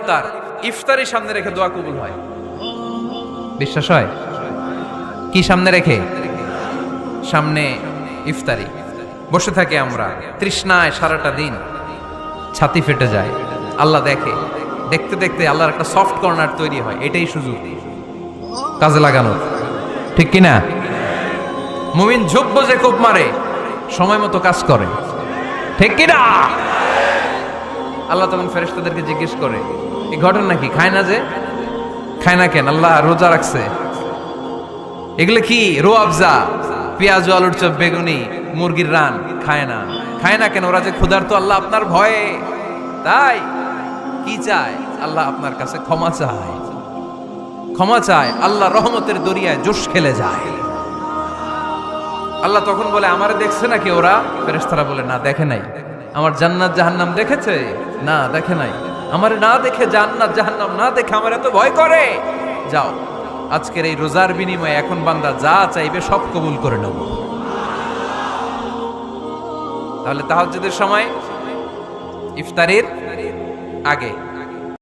ইফতার, ইফতারি সামনে রেখে দোয়া কবুল হয়। বিশ্বাস হয়? কি সামনে রেখে? সামনে ইফতারি। বসে থাকি আমরা তৃষ্ণায় সারাটা দিন, ছাতি ফেটে যায়। আল্লাহ দেখে, দেখতে দেখতে আল্লাহর একটা সফট কর্নার তৈরি হয়। এটাই সুযোগ কাজে লাগানোর, ঠিক কিনা? মুমিন ঝুঁকবো যে কোপ মারে, সময় মতো কাজ করে, ঠিক কিনা? আল্লাহ তখন ফেরেশতাদেরকে জিজ্ঞেস করে, এই ঘটনা কি? খায় না যে? খায় না কেন? আল্লাহ রোজা রাখছে। এগুলো কি? রো আফজা, পেঁয়াজ, আলুর চপ, বেগুনি, মুরগির রান খায় না। খায় না কেন? ওরা যে ক্ষুধার্ত, আল্লাহ আপনার ভয়ে। তাই কি চায়? আল্লাহ আপনার কাছে ক্ষমা চায়, ক্ষমা চায়। আল্লাহ রহমতের দরিয়ায় জোশ খেলে যায়। আল্লাহ তখন বলে, আমারে দেখছে নাকি ওরা? ফেরেশতারা বলে, না দেখে নাই। আমার জান্নাত জাহান্নাম দেখেছে? না দেখে নাই। আমারে না দেখে, জান্নাত জাহান্নাম না দেখে আমার এত ভয় করে। যাও, আজকের এই রোজার বিনিময়ে এখন বান্দা যা চাইবে সব কবুল করে নেব। তাহলে তাহাজ্জুদের সময় ইফতারির আগে